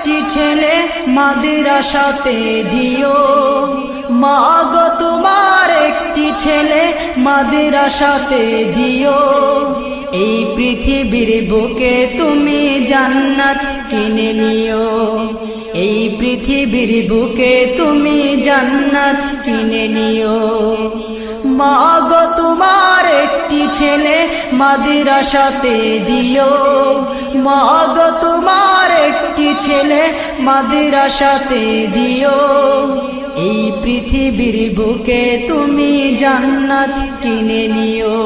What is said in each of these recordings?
একটি ছেলে মাদ্রাসাতে দিও, মা গো তোমার একটি ছেলে মাদ্রাসাতে দিও। এই পৃথিবীর বুকে তুমি জান্নাত কিনে নিও, এই পৃথিবীর বুকে তুমি জান্নাত কিনে নিও। মা গো তোমার একটি ছেলে মাদ্রাসাতে দিও, মা গো তোমার একটি ছেলে মাদ্রাসাতে দিও। এই পৃথিবীর বুকে তুমি জান্নাত কিনে নিও,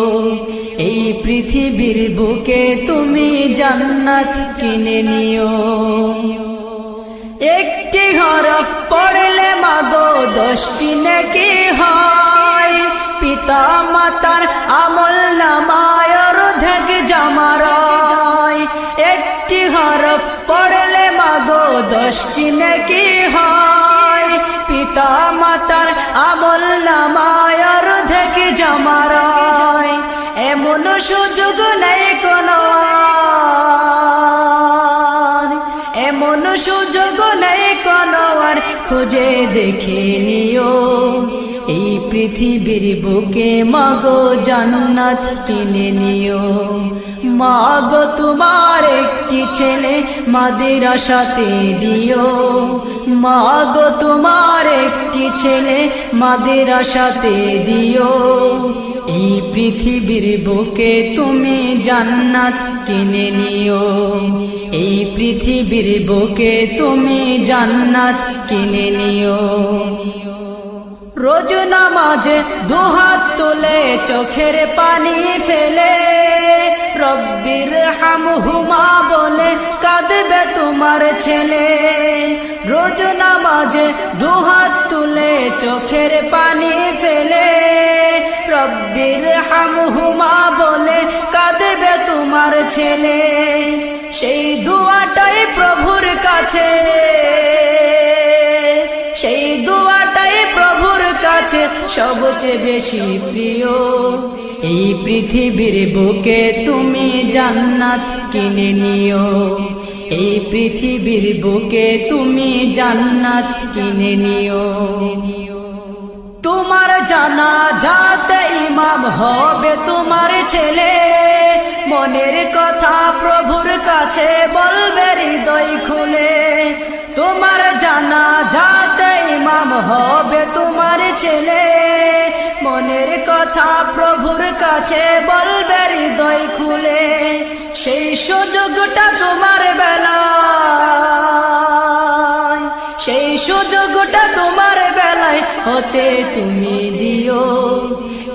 এই পৃথিবীর বুকে তুমি জান্নাত কিনে নিও। একটি হরফ পড়লে মাগো 10টি নেকি হয়, পিতা মাতার আমল নামায় অর্ধেক জমা রয়। একটি হরফ পড়লে মাগো 10টি নেকি হয়, পিতা মাতার আমল নামায় অর্ধেক জমা রয়। এমন সুযোগ নেই কোনো আর, এমন সুযোগ নেই কোনো আর, খুঁজে দেখে নিও। এই পৃথিবীর বুকে মাগো জান্নাত কিনে নিও, মাগো তোমার একটি ছেলে মাদ্রাসাতে দিও, মাগো তোমার একটি ছেলে মাদ্রাসাতে দিও। এই পৃথিবীর বুকে তুমি জান্নাত কিনে নিও, এই পৃথিবীর বুকে তুমি জান্নাত কিনে নিও। রোজ নামাজে দুহাত তুলে চোখের পানি ফেলে, রব্বির হামহুমা বলে কাঁদবে তোমার ছেলে। রোজ নামাজে দুহাত তুলে চোখের পানি ফেলে, রব্বির হামহুমা বলে কাঁদবে তোমার ছেলে। সেই দুয়াটাই প্রভুর কাছে, সেই দুয়াটাই প্রভুর কাছে সবচেয়ে বেশি প্রিয়। এই পৃথিবীর বুকে তুমি জান্নাত কিনে নিও, এই পৃথিবীর বুকে তুমি জান্নাত কিনে নিও। তোমার জানাজাতে ইমাম হবে তোমার ছেলে, মনের কথা প্রভুর কাছে বলবে হৃদয় খুলে। তোমার জানাজাতে ইমাম হবে তোমার ছেলে, মনের কথা প্রভুর কাছে বলবে হৃদয় খুলে। সেই সুযোগটা তোমার বেলায়, সেই সুযোগটা তোমার বেলায় হতে তুমি দিও।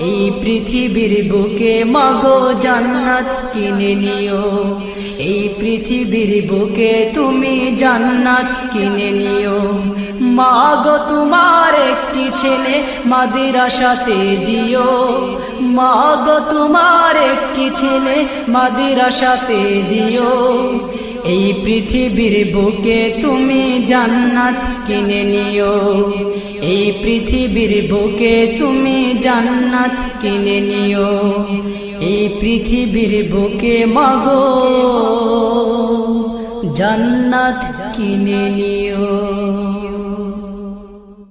এই পৃথিবীর বুকে মাগো জান্নাত কিনে নিও, এই পৃথিবীর বুকে তুমি জান্নাত কিনে নিও। মাগো তোমার একটি ছেলে মাদ্রাসাতে দিও, মাগো তোমার একটি ছেলে মাদ্রাসাতে দিও। এই পৃথিবীর বুকে তুমি জান্নাত কিনে নিও, এই পৃথিবীর বুকে তুমি জান্নাত কিনে নিও। এই পৃথিবীর বুকে মাগো জান্নাত কিনে নিও।